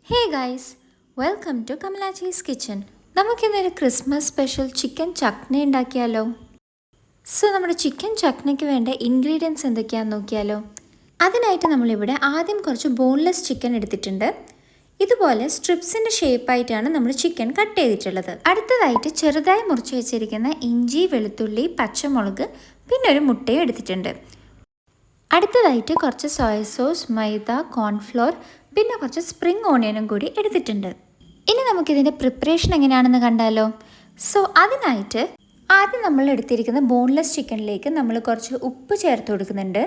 Hey guys, welcome to Kamalaji's kitchen. നമുക്കിന്നൊരു Christmas special chicken chutney ഉണ്ടാക്കിയാലോ? നമ്മുടെ ചിക്കൻ ചട്നിക്ക് വേണ്ട ഇൻഗ്രീഡിയൻസ് എന്തൊക്കെയാണെന്ന് നോക്കിയാലോ? അതിനായിട്ട് നമ്മളിവിടെ ആദ്യം കുറച്ച് ബോൺലെസ് ചിക്കൻ എടുത്തിട്ടുണ്ട്. ഇതുപോലെ സ്ട്രിപ്സിൻ്റെ ഷേപ്പായിട്ടാണ് നമ്മൾ ചിക്കൻ കട്ട് ചെയ്തിട്ടുള്ളത്. അടുത്തതായിട്ട് ചെറുതായി മുറിച്ച് വെച്ചിരിക്കുന്ന ഇഞ്ചി, വെളുത്തുള്ളി, പച്ചമുളക്, പിന്നെ ഒരു മുട്ടയും എടുത്തിട്ടുണ്ട്. അടുത്തതായിട്ട് കുറച്ച് സോയ സോസ്, മൈദ, കോൺഫ്ലോർ, പിന്നെ കുറച്ച് സ്പ്രിംഗ് ഓണിയനും കൂടി എടുത്തിട്ടുണ്ട്. ഇനി നമുക്കിതിൻ്റെ പ്രിപ്പറേഷൻ എങ്ങനെയാണെന്ന് കണ്ടാലോ? അതിനായിട്ട് ആദ്യം നമ്മൾ എടുത്തിരിക്കുന്ന ബോൺലെസ് ചിക്കനിലേക്ക് നമ്മൾ കുറച്ച് ഉപ്പ് ചേർത്ത് കൊടുക്കുന്നുണ്ട്.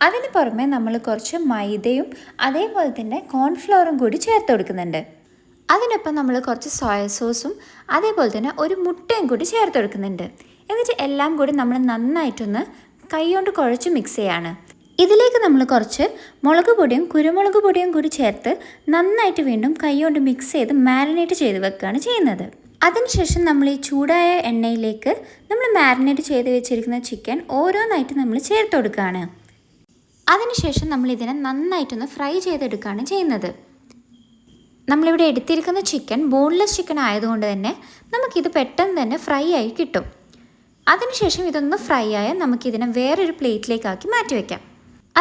അതിന് പുറമെ നമ്മൾ കുറച്ച് മൈദയും അതേപോലെ തന്നെ കോൺഫ്ലോറും കൂടി ചേർത്ത് കൊടുക്കുന്നുണ്ട്. അതിനൊപ്പം നമ്മൾ കുറച്ച് സോയ സോസും അതേപോലെ തന്നെ ഒരു മുട്ടയും കൂടി ചേർത്ത് കൊടുക്കുന്നുണ്ട്. എന്നിട്ട് എല്ലാം കൂടി നമ്മൾ നന്നായിട്ടൊന്ന് കൈകൊണ്ട് കുഴച്ച് മിക്സ് ചെയ്യാണ്. ഇതിലേക്ക് നമ്മൾ കുറച്ച് മുളക് പൊടിയും കുരുമുളക് പൊടിയും കൂടി ചേർത്ത് നന്നായിട്ട് വീണ്ടും കൈകൊണ്ട് മിക്സ് ചെയ്ത് മാരിനേറ്റ് ചെയ്ത് വെക്കുകയാണ് ചെയ്യുന്നത്. അതിനുശേഷം നമ്മൾ ഈ ചൂടായ എണ്ണയിലേക്ക് നമ്മൾ മാരിനേറ്റ് ചെയ്ത് വെച്ചിരിക്കുന്ന ചിക്കൻ ഓരോന്നായിട്ട് നമ്മൾ ചേർത്ത് കൊടുക്കുകയാണ്. അതിനുശേഷം നമ്മൾ ഇതിനെ നന്നായിട്ടൊന്ന് ഫ്രൈ ചെയ്തെടുക്കുകയാണ് ചെയ്യുന്നത്. നമ്മളിവിടെ എടുത്തിരിക്കുന്ന ചിക്കൻ ബോൺലെസ് ചിക്കൻ ആയതുകൊണ്ട് തന്നെ നമുക്കിത് പെട്ടെന്ന് തന്നെ ഫ്രൈ ആയി കിട്ടും. അതിനുശേഷം ഇതൊന്ന് ഫ്രൈ ആയാൽ നമുക്കിതിനെ വേറൊരു പ്ലേറ്റിലേക്കാക്കി മാറ്റി വയ്ക്കാം.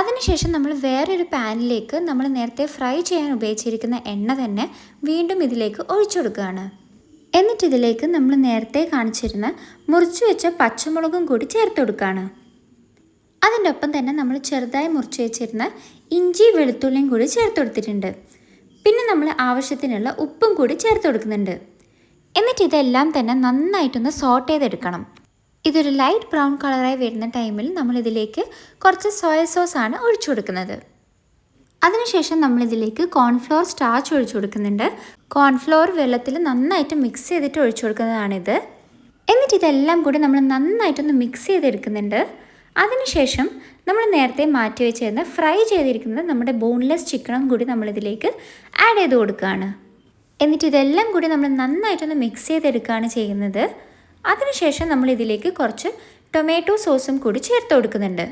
അതിനുശേഷം നമ്മൾ വേറൊരു പാനിലേക്ക് നമ്മൾ നേരത്തെ ഫ്രൈ ചെയ്യാൻ ഉപയോഗിച്ചിരിക്കുന്ന എണ്ണ തന്നെ വീണ്ടും ഇതിലേക്ക് ഒഴിച്ചു കൊടുക്കുകയാണ്. എന്നിട്ട് ഇതിലേക്ക് നമ്മൾ നേരത്തെ കാണിച്ചിരുന്ന മുറിച്ച് വെച്ച പച്ചമുളകും കൂടി ചേർത്ത് കൊടുക്കുകയാണ്. അതിൻ്റെ ഒപ്പം തന്നെ നമ്മൾ ചെറുതായി മുറിച്ച് വെച്ചിരുന്ന ഇഞ്ചി, വെളുത്തുള്ളിയും കൂടി ചേർത്ത് കൊടുത്തിട്ടുണ്ട്. പിന്നെ നമ്മൾ ആവശ്യത്തിനുള്ള ഉപ്പും കൂടി ചേർത്ത് കൊടുക്കുന്നുണ്ട്. എന്നിട്ട് ഇതെല്ലാം തന്നെ നന്നായിട്ടൊന്ന് സോട്ട് ചെയ്തെടുക്കണം. ഇതൊരു ലൈറ്റ് ബ്രൗൺ കളറായി വരുന്ന ടൈമിൽ നമ്മളിതിലേക്ക് കുറച്ച് സോയ സോസാണ് ഒഴിച്ചു കൊടുക്കുന്നത്. അതിനുശേഷം നമ്മളിതിലേക്ക് കോൺഫ്ലോർ സ്റ്റാർച്ച് ഒഴിച്ചു കൊടുക്കുന്നുണ്ട്. കോൺഫ്ലോർ വെള്ളത്തിൽ നന്നായിട്ട് മിക്സ് ചെയ്തിട്ട് ഒഴിച്ചു കൊടുക്കുന്നതാണിത്. എന്നിട്ട് ഇതെല്ലാം കൂടി നമ്മൾ നന്നായിട്ടൊന്ന് മിക്സ് ചെയ്തെടുക്കുന്നുണ്ട്. അതിനുശേഷം നമ്മൾ നേരത്തെ മാറ്റി വെച്ചിരുന്ന ഫ്രൈ ചെയ്തിരിക്കുന്നത് നമ്മുടെ ബോൺലെസ് ചിക്കനും കൂടി നമ്മളിതിലേക്ക് ആഡ് ചെയ്ത് കൊടുക്കുകയാണ്. എന്നിട്ട് ഇതെല്ലാം കൂടി നമ്മൾ നന്നായിട്ടൊന്ന് മിക്സ് ചെയ്തെടുക്കുകയാണ് ചെയ്യുന്നത്. അതിനുശേഷം നമ്മൾ ഇതിലേക്ക് കുറച്ച് ടൊമാറ്റോ സോസും കൂടി ചേർത്ത് കൊടുക്കുന്നുണ്ട്.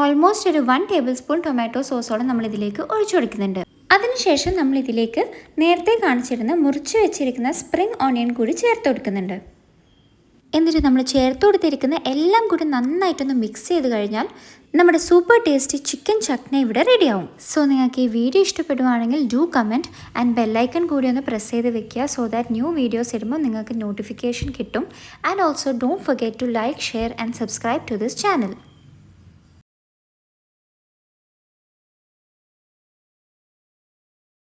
ഓൾമോസ്റ്റ് ഒരു 1 ടേബിൾ സ്പൂൺ ടൊമാറ്റോ സോസോളം നമ്മൾ ഇതിലേക്ക് ഒഴിച്ചു കൊടുക്കുന്നുണ്ട്. അതിനുശേഷം നമ്മൾ ഇതിലേക്ക് നേരത്തെ കാണിച്ചിരുന്ന മുറിച്ച് വെച്ചിരിക്കുന്ന സ്പ്രിംഗ് ഓണിയൻ കൂടി ചേർത്ത് കൊടുക്കുന്നുണ്ട്. എന്നിട്ട് നമ്മൾ ചേർത്ത് കൊടുത്തിരിക്കുന്ന എല്ലാം കൂടി നന്നായിട്ടൊന്ന് മിക്സ് ചെയ്ത് കഴിഞ്ഞാൽ നമ്മുടെ സൂപ്പർ ടേസ്റ്റി ചിക്കൻ ചട്നി ഇവിടെ റെഡിയാവും. നിങ്ങൾക്ക് ഈ വീഡിയോ ഇഷ്ടപ്പെടുവാണെങ്കിൽ ഡു കമൻറ്റ് ആൻഡ് ബെല്ലൈക്കൺ കൂടി ഒന്ന് പ്രസ് ചെയ്ത് വെക്കുക. ദാറ്റ് ന്യൂ വീഡിയോസ് ഇടുമ്പോൾ നിങ്ങൾക്ക് നോട്ടിഫിക്കേഷൻ കിട്ടും. And also don't forget to like, share and subscribe to this channel.